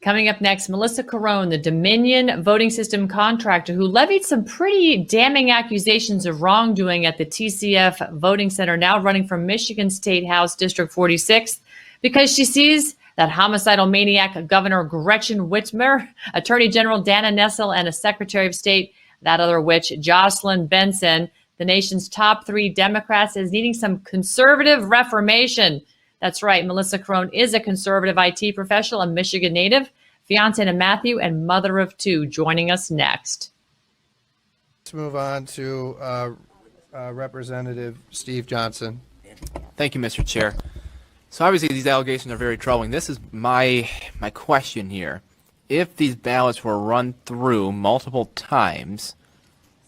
Coming up next, Mellissa Carone, the Dominion voting system contractor who levied some pretty damning accusations of wrongdoing at the TCF voting center, now running for Michigan State House District 46 because she sees that homicidal maniac Governor Gretchen Whitmer, Attorney General Dana Nessel, and a Secretary of State, that other witch, Jocelyn Benson, the nation's top 3 Democrats, is needing some conservative reformation. That's right. Mellissa Carone is a conservative IT professional, a Michigan native, fiancée to Matthew, and mother of 2. Joining us next. Let's move on to Representative Steve Johnson. Thank you, Mr. Chair. So obviously these allegations are very troubling. This is my question here. If these ballots were run through multiple times,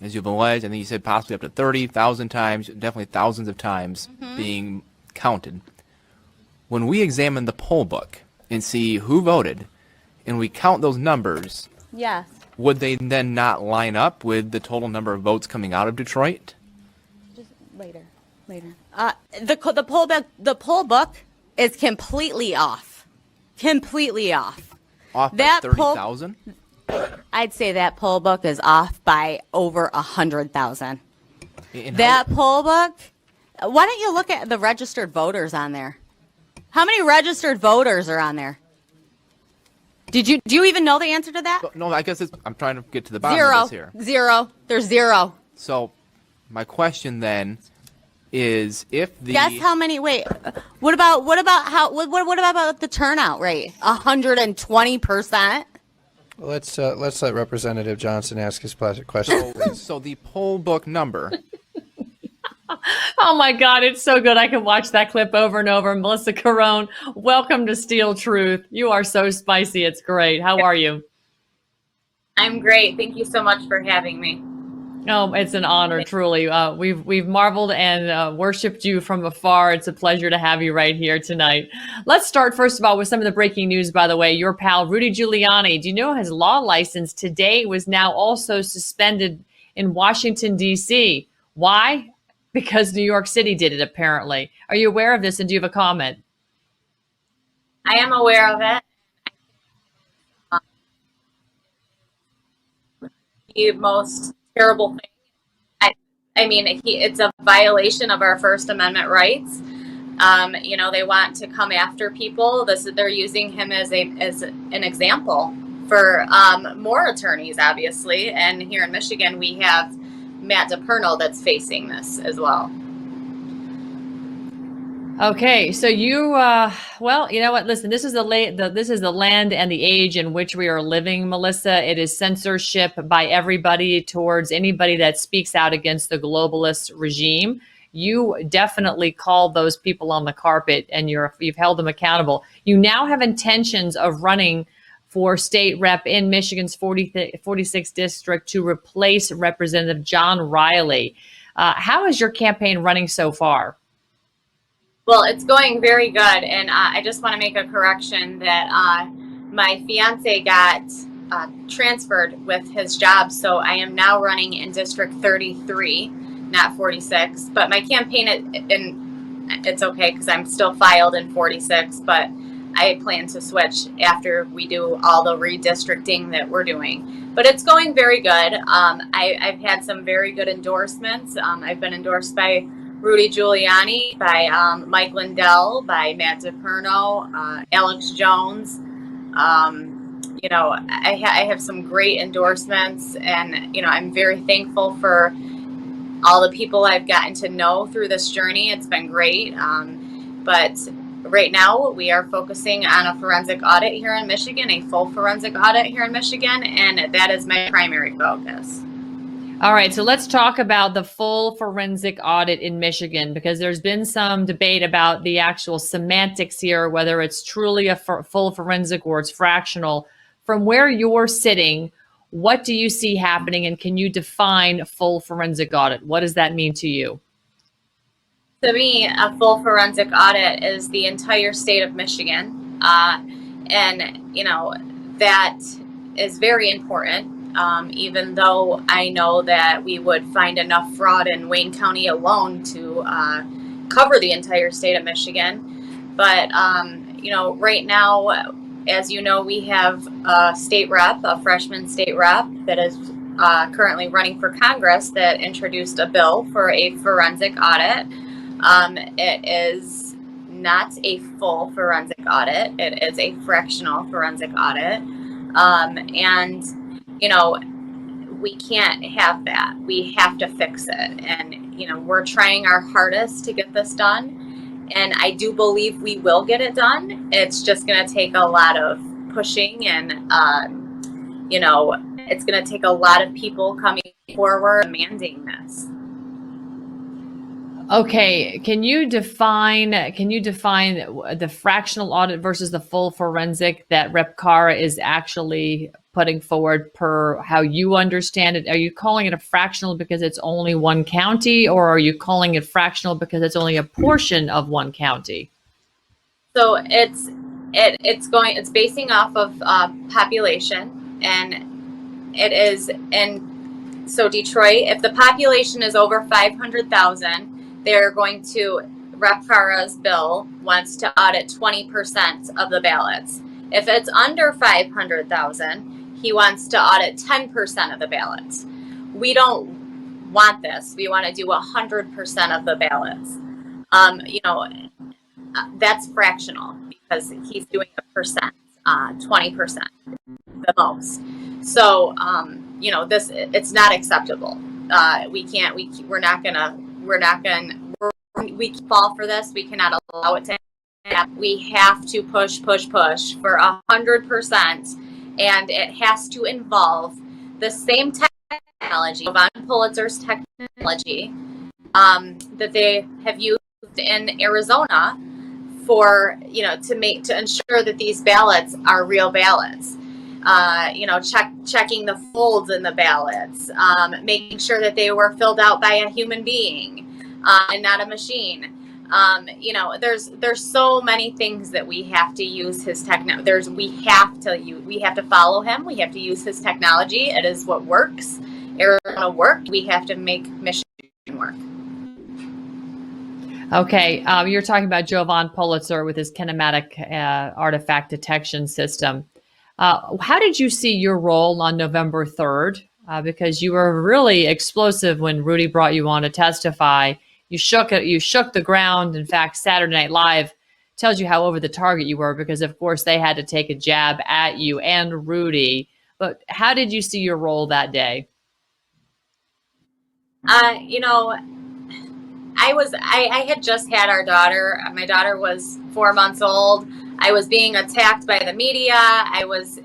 as you've alleged, I think you said possibly up to 30,000 times, definitely thousands of times being counted. When we examine the poll book and see who voted, and we count those numbers, yes, would they then not line up with the total number of votes coming out of Detroit? just later. The poll book is completely off. Completely off. Off by That 30,000? I'd say that poll book is off by over 100,000. And That poll book. Why don't you look at the registered voters on there? How many registered voters are on there? Do you even know the answer to that? No, I guess I'm trying to get to the bottom of this here. Zero. There's 0. So my question then is if the Guess how many? Wait. What about the turnout rate? 120%. Let's let Representative Johnson ask his question. so the poll book number. Oh my God, it's so good. I can watch that clip over and over. Mellissa Carone, welcome to Steel Truth. You are so spicy. It's great. How are you? I'm great. Thank you so much for having me. Oh, it's an honor, truly. We've marveled and worshipped you from afar. It's a pleasure to have you right here tonight. Let's start, first of all, with some of the breaking news, by the way. Your pal, Rudy Giuliani, do you know his law license today was now also suspended in Washington, D.C.? Why? Because New York City did it, apparently. Are you aware of this, and do you have a comment? I am aware of it. The most terrible thing. I mean, it's a violation of our First Amendment rights. They want to come after people. They're using him as an example for more attorneys, obviously. And here in Michigan, we have Matt DePerno that's facing this as well. Okay, so you, well, you know what? Listen, this is the land and the age in which we are living, Mellissa. It is censorship by everybody towards anybody that speaks out against the globalist regime. You definitely called those people on the carpet, and you've held them accountable. You now have intentions of running for state rep in Michigan's 46th district to replace Representative John Riley. How is your campaign running so far? Well, it's going very good, and I just want to make a correction that my fiance got transferred with his job, so I am now running in District 33, not 46. But my campaign, it's okay because I'm still filed in 46, but I plan to switch after we do all the redistricting that we're doing. But it's going very good. I've had some very good endorsements. I've been endorsed by Rudy Giuliani, by Mike Lindell, by Matt DePerno, Alex Jones. I have some great endorsements, and I'm very thankful for all the people I've gotten to know through this journey. It's been great. But right now, we are focusing on a forensic audit here in Michigan, a full forensic audit here in Michigan, and that is my primary focus. All right, so let's talk about the full forensic audit in Michigan, because there's been some debate about the actual semantics here, whether it's truly a full forensic or it's fractional. From where you're sitting, what do you see happening, and can you define full forensic audit? What does that mean to you? To me, a full forensic audit is the entire state of Michigan. That is very important. Even though I know that we would find enough fraud in Wayne County alone to cover the entire state of Michigan. But, right now, as you know, we have a state rep, a freshman state rep that is currently running for Congress that introduced a bill for a forensic audit. It is not a full forensic audit. It is a fractional forensic audit. And, you know, we can't have that. We have to fix it. And, you know, we're trying our hardest to get this done. And I do believe we will get it done. It's just going to take a lot of pushing and, you know, it's going to take a lot of people coming forward demanding this. Okay, can you define the fractional audit versus the full forensic that Rep. Cara is actually putting forward per how you understand it? Are you calling it a fractional because it's only one county, or are you calling it fractional because it's only a portion of one county? So it's basing off of population, and it is, and so Detroit, if the population is over 500,000, they're going to, Rep. Cara's bill wants to audit 20% of the ballots. If it's under 500,000, he wants to audit 10% of the ballots. We don't want this. We want to do 100% of the ballots. You know, that's fractional because he's doing a percent, 20%, the most. So, you know, it's not acceptable. We fall for this. We cannot allow it to happen. We have to push for 100%, and it has to involve the same technology, Von Pulitzer's technology, that they have used in Arizona for, you know, to ensure that these ballots are real ballots. You know, checking the folds in the ballots, making sure that they were filled out by a human being and not a machine. You know, there's so many things that we have to use his technology. We have to follow him. We have to use his technology. It is what works. Arizona worked. We have to make Michigan work. Okay, you're talking about Joe Von Pulitzer with his kinematic artifact detection system. How did you see your role on November 3rd? Because you were really explosive when Rudy brought you on to testify. You shook the ground. In fact, Saturday Night Live tells you how over the target you were because, of course, they had to take a jab at you and Rudy. But how did you see your role that day? You know, I had just had our daughter. My daughter was 4 months old. I was being attacked by the media. It was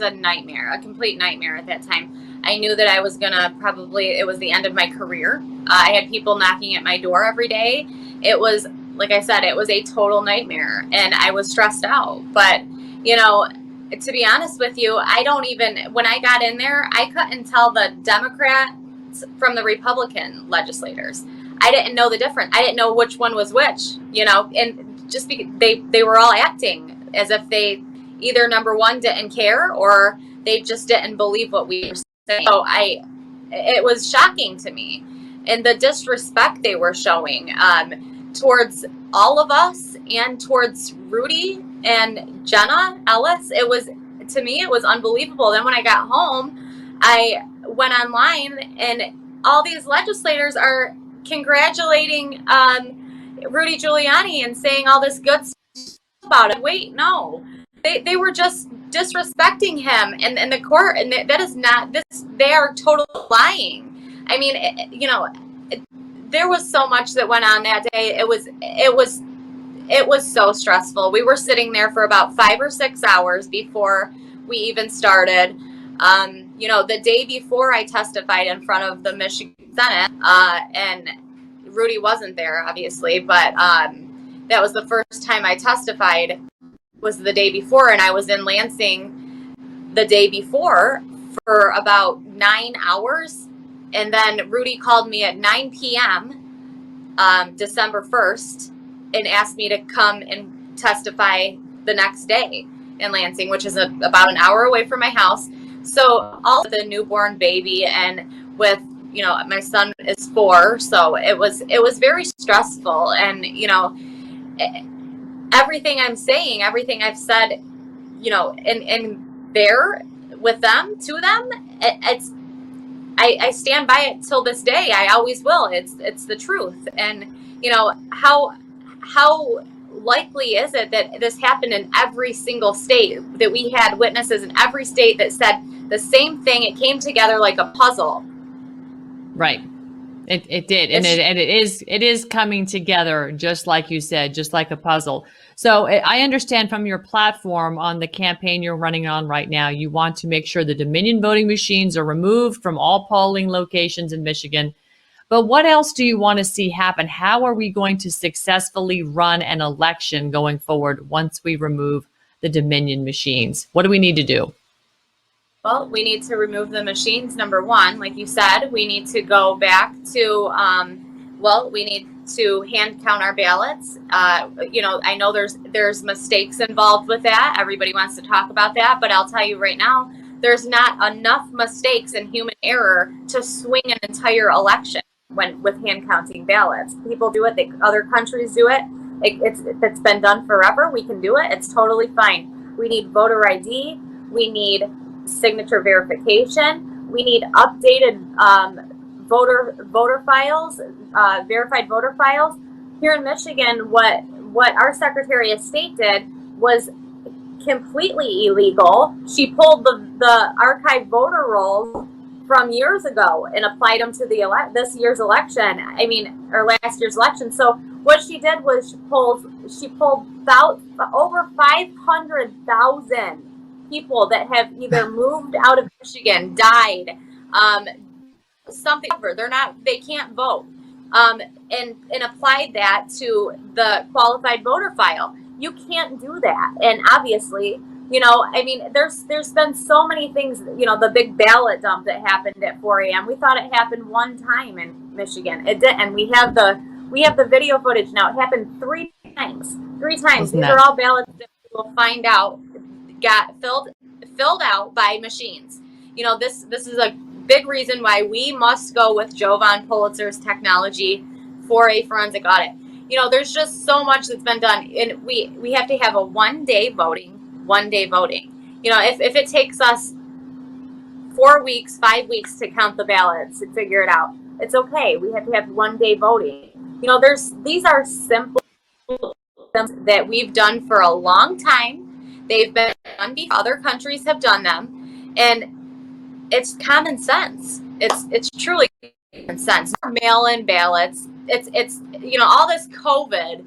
a nightmare, a complete nightmare at that time. I knew that I was it was the end of my career. I had people knocking at my door every day. It was, like I said, it was a total nightmare, and I was stressed out. But, you know, to be honest with you, when I got in there, I couldn't tell the Democrats from the Republican legislators. I didn't know the difference. I didn't know which one was which, you know, and just because they were all acting as if they either, number one, didn't care, or they just didn't believe what we were saying. So it was shocking to me, and the disrespect they were showing towards all of us and towards Rudy and Jenna Ellis. To me, it was unbelievable. Then when I got home, I went online, and all these legislators are congratulating Rudy Giuliani and saying all this good stuff about it. Wait, no. They were just disrespecting him and the court, and that is not this. They are totally lying. I mean, you know, there was so much that went on that day. It was so stressful. We were sitting there for about 5 or 6 hours before we even started. You know, the day before I testified in front of the Michigan Senate, and Rudy wasn't there, obviously, but that was the first time I testified, was the day before, and I was in Lansing the day before for about 9 hours, and then Rudy called me at 9 p.m. December 1st and asked me to come and testify the next day in Lansing, which is about an hour away from my house. So all of the newborn baby, and with, you know, my son is 4, so it was very stressful. And, you know, everything I'm saying, everything I've said and there with them, to them, it's, I stand by it till this day. I always will. It's the truth. And how likely is it that this happened in every single state, that we had witnesses in every state that said the same thing? It came together like a puzzle. Right. It did. And it is coming together, just like you said, just like a puzzle. So I understand from your platform on the campaign you're running on right now, you want to make sure the Dominion voting machines are removed from all polling locations in Michigan. But what else do you want to see happen? How are we going to successfully run an election going forward once we remove the Dominion machines? What do we need to do? Well, we need to remove the machines, number one. Like you said, we need to go back to, we need to hand count our ballots. I know there's mistakes involved with that. Everybody wants to talk about that, but I'll tell you right now, there's not enough mistakes and human error to swing an entire election with hand counting ballots. People do it. Other countries do it. It's been done forever. We can do it. It's totally fine. We need voter ID. We need signature verification. We need updated voter files, verified voter files. Here in Michigan, what our Secretary of State did was completely illegal. She pulled the archived voter rolls from years ago and applied them to this year's election. Or last year's election. So what she did was she pulled over 500,000 people that have either moved out of Michigan, died, something over. They can't vote, and applied that to the qualified voter file. You can't do that. And obviously, there's been so many things. The big ballot dump that happened at 4 a.m. We thought it happened one time in Michigan. It did, and we have the video footage now. It happened three times. These are all ballots that we will find out got filled out by machines. This is a big reason why we must go with Jovan Pulitzer's technology for a forensic audit. There's just so much that's been done, and we have to have a one day voting. If it takes us 4 weeks, 5 weeks to count the ballots and figure it out, it's okay. We have to have one day voting. These are simple things that we've done for a long time. They've been done before. Other countries have done them, and it's common sense. It's truly common sense. Mail-in ballots. It's all this COVID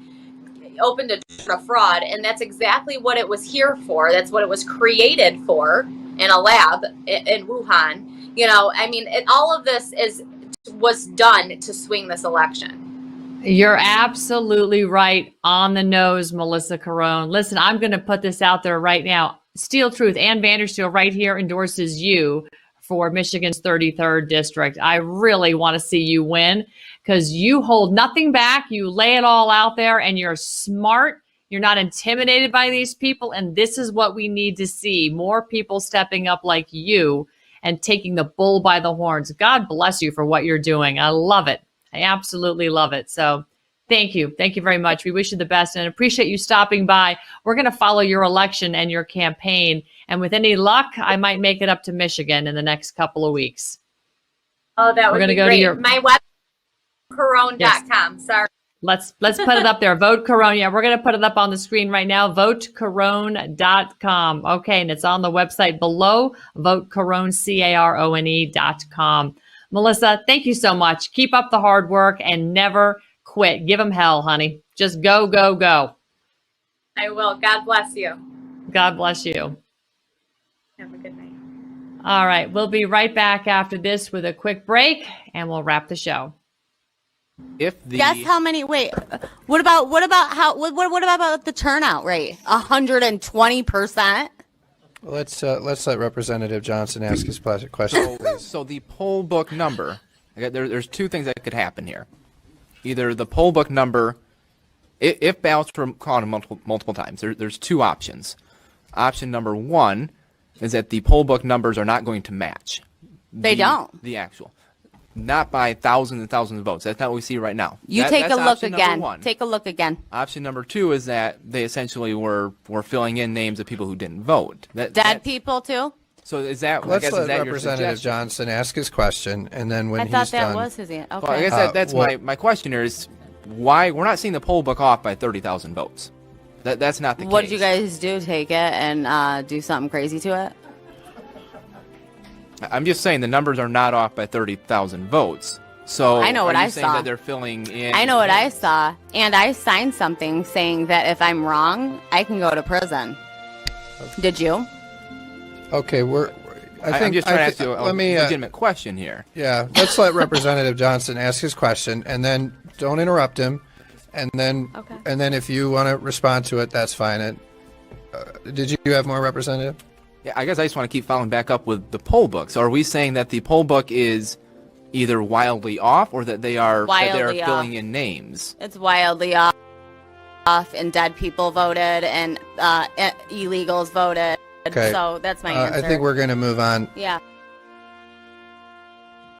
opened a door to fraud, and that's exactly what it was here for. That's what it was created for in a lab in Wuhan. All of this was done to swing this election. You're absolutely right on the nose, Mellissa Carone. Listen, I'm going to put this out there right now. Steel Truth, Ann Vandersteel right here endorses you for Michigan's 33rd district. I really want to see you win because you hold nothing back. You lay it all out there, and you're smart. You're not intimidated by these people. And this is what we need to see. More people stepping up like you and taking the bull by the horns. God bless you for what you're doing. I love it. I absolutely love it. So thank you. Thank you very much. We wish you the best and appreciate you stopping by. We're going to follow your election and your campaign. And with any luck, I might make it up to Michigan in the next couple of weeks. Oh, that would be great. My website, Carone.com. Yes. Sorry. Let's put it up there. Vote Carone. Yeah, we're going to put it up on the screen right now. VoteCarone.com. Okay, and it's on the website below. VoteCarone, CARONE.com. Mellissa, thank you so much. Keep up the hard work and never quit. Give them hell, honey. Just go, go, go. I will. God bless you. God bless you. Have a good night. All right. We'll be right back after this with a quick break, and we'll wrap the show. Guess how many? Wait. What about the turnout rate? 120%. Let's let Representative Johnson ask his question. So the poll book number, there's two things that could happen here. Either the poll book number, if ballots were counted multiple times, there's two options. Option number one is that the poll book numbers are not going to match. They don't. The actual. not by thousands and thousands of votes. That's not what we see right now. You That- take a that's look option number again. one. Take a look again. Option number two is that they essentially were filling in names of people who didn't vote. Dead people too. So is that? I Let's guess, let is that your Representative suggestion? Johnson ask his question, and then when I he's thought that done, was his answer. Okay. Well, I guess that's well- my question here is why we're not seeing the poll book off by 30,000 votes. That's not the case. What did you guys do? Take it and do something crazy to it? I'm just saying the numbers are not off by 30,000 votes. So I know what are you I saying saw. that they're filling in? I know what I saw, and I signed something saying that if I'm wrong, I can go to prison. Did you? okay, I'm just trying to ask you a let me, legitimate question here. yeah, let's let Representative Johnson ask his question, and then don't interrupt him, and then Okay. and then if you want to respond to it, that's fine. And did you have more, Representative? Yeah, I guess I just want to keep following back up with the poll book. So are we saying that the poll book is either wildly off or that they are Wildly filling off. in names? It's wildly off, and dead people voted, and illegals voted. Okay. So that's my answer. I think we're going to move on. Yeah.